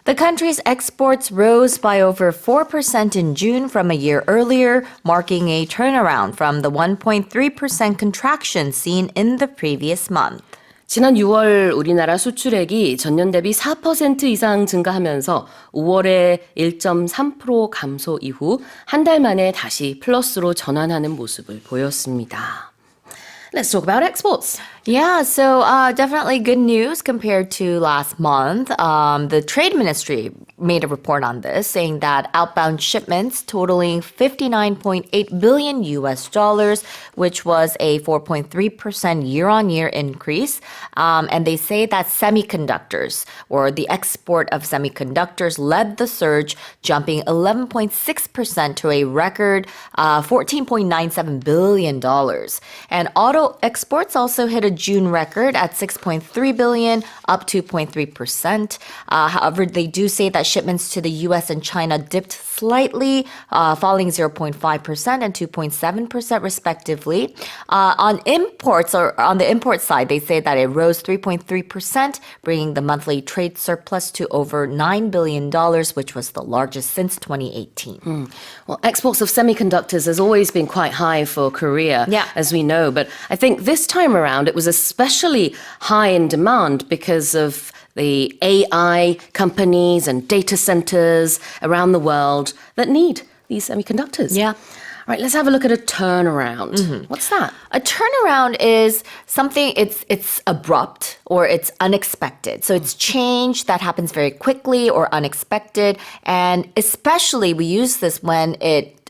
The country's exports rose by over 4% in June from a year earlier, marking a turnaround from the 1.3% contraction seen in the previous month. 지난 6월 우리나라 수출액이 전년 대비 4% 이상 증가하면서 5월에 1.3% 감소 이후 한 달 만에 다시 플러스로 전환하는 모습을 보였습니다. Let's talk about exports. Yeah, so definitely good news compared to last month. The Trade Ministry made a report on this, saying that outbound shipments totaling $59.8 billion US dollars, which was a 4.3% year-on-year increase. And they say that semiconductors, or the export of semiconductors, led the surge, jumping 11.6% to a record $14.97 billion. And auto exports also hit a June record at $6.3 billion, up 2.3%. However, they do say that shipments to the U.S. and China dipped slightly, falling 0.5% and 2.7% respectively. On imports, or on the import side, they say that it rose 3.3%, bringing the monthly trade surplus to over $9 billion, which was the largest since 2018. Well, exports of semiconductors has always been quite high for Korea, as we know. But I think this time around, it was especially high in demand because of the AI companies and data centers around the world that need these semiconductors. Yeah. All right, let's have a look at a turnaround. What's that? A turnaround is something, it's abrupt or it's unexpected. So it's change that happens very quickly or unexpected. And especially we use this when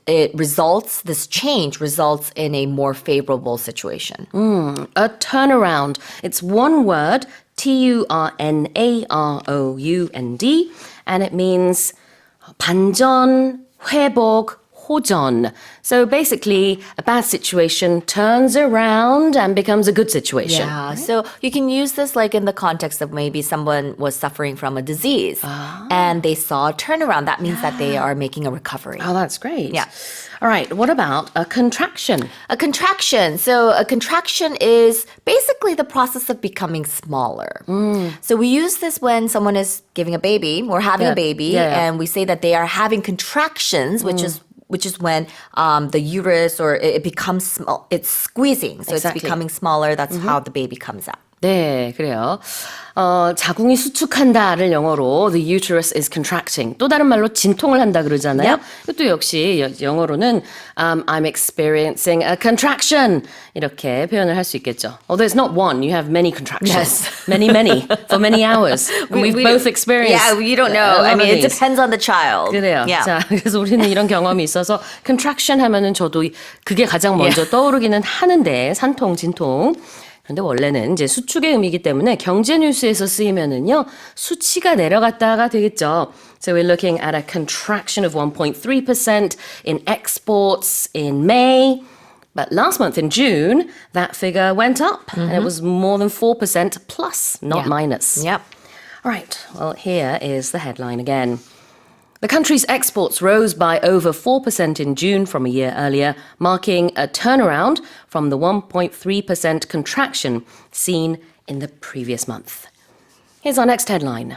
this change results in a more favorable situation. A turnaround. It's one word, turnaround, and it means 반전, 회복, 호전. So basically, a bad situation turns around and becomes a good situation. Yeah, so you can use this like in the context of maybe someone was suffering from a disease and they saw a turnaround. That means that they are making a recovery. Oh, that's great. Yeah. All right, what about a contraction? A contraction. So a contraction is basically the process of becoming smaller. So we use this when someone is giving a baby or having a baby, and we say that they are having contractions, which is when the uterus or it becomes small. It's squeezing, so it's becoming smaller. That's how the baby comes out. 네, 그래요. 자궁이 수축한다를 영어로 the uterus is contracting. 또 다른 말로 진통을 한다 그러잖아요. 이것도 역시 영어로는 I'm experiencing a contraction 이렇게 표현을 할 수 있겠죠. Although it's not one, you have many contractions. Yes. many, for many hours. We've both experienced. Yeah, you don't know. I mean, it depends on the child. 그래요. Yeah. 자, 그래서 우리는 이런 경험이 있어서 contraction 하면은 저도 그게 가장 먼저 떠오르기는 하는데 산통, 진통. 그런데 원래는 이제 수축의 의미이기 때문에 경제 뉴스에서 쓰이면은요 수치가 내려갔다가 되겠죠. So we're looking at a contraction of 1.3% in exports in May. But last month in June, that figure went up. And it was more than 4% plus, not minus. Yep. All right, well, here is the headline again. The country's exports rose by over 4% in June from a year earlier, marking a turnaround from the 1.3% contraction seen in the previous month. Here's our next headline.